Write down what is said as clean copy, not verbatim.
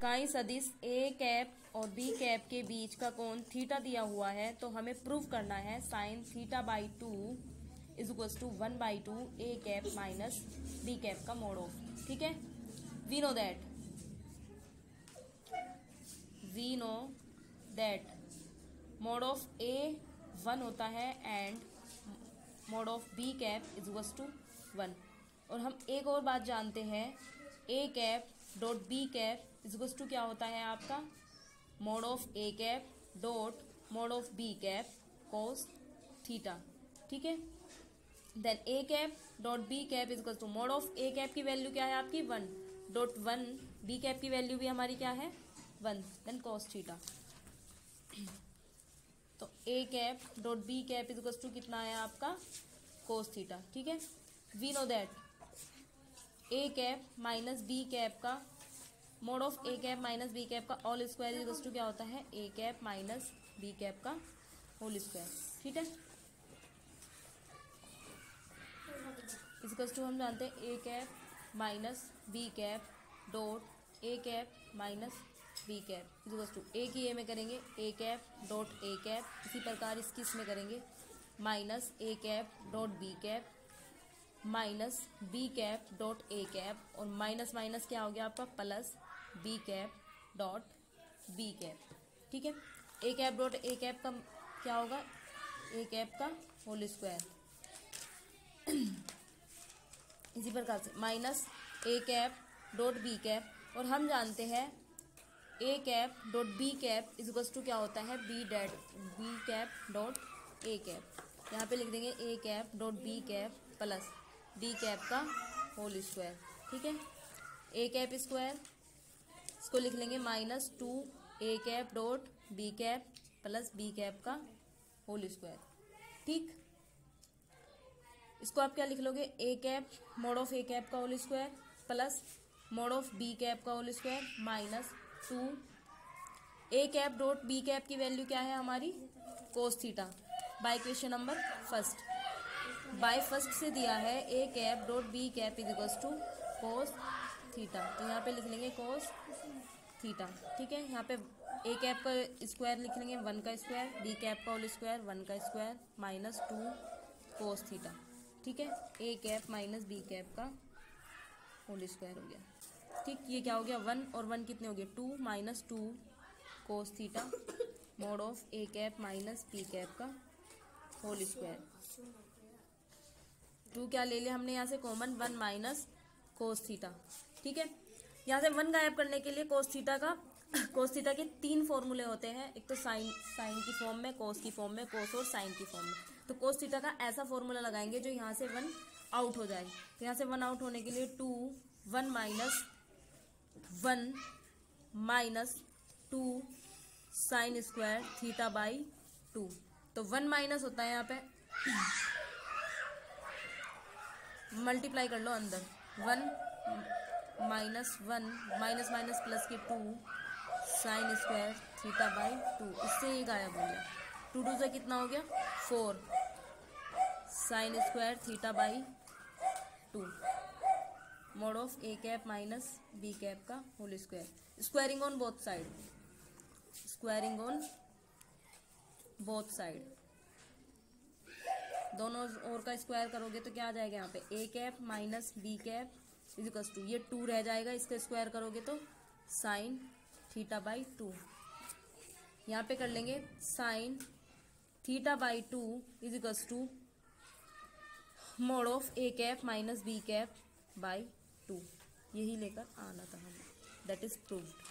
इकाई सदिश ए कैप और बी कैप के बीच का कोण थीटा दिया हुआ है, तो हमें प्रूव करना है sine theta by 2 is equal to 1/2 A cap minus B cap का मोड ऑफ। ठीक है, we know that mod of A 1 होता है and mod of B cap is equal to 1। और हम एक और बात जानते हैं, A cap dot B cap is equal to क्या होता है आपका, mod of A cap dot mod of B cap cos theta. ठीक है, then A cap dot B cap is equal to mod of A cap की value क्या है आपकी 1 डॉट 1, बी कैप की वैल्यू भी हमारी क्या है 1, देन कोस थीटा। तो A cap dot B cap is equal to कितना है आपका कोस थीटा। ठीक है, we know that A cap minus B cap का mod of A cap minus B cap का all square is equal to क्या होता है A cap minus B cap का होल स्क्वायर। ठीक है, इज इक्वल टू हम जानते हैं A cap minus B cap dot A cap minus B cap is equal to A की ए में करेंगे A cap dot A cap, इसी प्रकार इसकी इसमें करेंगे minus A cap dot B cap minus B cap dot A cap, और minus minus क्या हो गया आपका plus B cap dot B cap. ठीक है, A cap dot A cap का क्या होगा ए कैप का होल स्क्वायर, इसी प्रकार से minus A cap dot B cap, और हम जानते हैं A cap dot B cap is equal to क्या होता है B cap dot A cap. यहाँ पे लिख देंगे A cap dot B cap plus B cap का होल स्क्वायर। ठीक है, ए कैप स्क्वायर इसको लिख लेंगे minus 2 A cap dot B cap plus B cap का होल स्क्वायर। ठीक, इसको आप क्या लिख लोगे A cap mod of A cap का whole square plus mod of B cap का whole square minus 2 A cap dot B cap की वैल्यू क्या है हमारी cos theta by question number first. By first से दिया है A cap dot B cap is equal to cos theta, तो यहाँ पे लिख लेंगे कोस थीटा। ठीक है, यहाँ पे ए कैप का स्क्वायर लिख लेंगे 1 का स्क्वायर, बी कैप का होल स्क्वायर 1 का स्क्वायर माइनस 2 कोस थीटा। ठीक है, A cap minus B cap का होल स्क्वायर हो गया। ठीक, ये क्या हो गया 1 और 1 कितने हो गए 2 minus 2 cos theta mod of A cap minus B cap का होल स्क्वायर। 2 क्या ले लिया हमने यहाँ से कॉमन 1 माइनस कोस थीटा। ठीक है, यहाँ से 1 गायब करने के लिए कोस थीटा के 3 फॉर्मूले होते हैं, एक तो साइन की फॉर्म में, कोस की फॉर्म में, कोस और साइन की फॉर्म में। तो कोस थीटा का ऐसा फॉर्मूला लगाएंगे जो यहाँ से 1 आउट हो जाए। तो यहाँ से 1 आउट होने के लिए 1 minus 2 sign square theta by 2, तो 1 माइनस होता है यहाँ पे मल्टीप्लाई कर लो अंदर 1 माइनस 1 माइनस माइनस प्लस के 2 साइन स्क्वायर थीटा बाई 2, इससे ये गायब हो गया। 2 2 से कितना हो गया 4 sine square theta by 2 mod of A cap minus B cap का whole square, squaring on both side, दोनों ओर का स्क्वायर करोगे तो क्या आ जाएगा यहाँ पे A cap minus B cap is equal to ये 2 रह जाएगा, इसका स्क्वायर करोगे तो साइन थीटा बाई 2। यहाँ पे कर लेंगे sine theta by 2 is equal to mod of A cap minus B cap by 2, यही लेकर आना था हमें, दैट इज प्रूव्ड।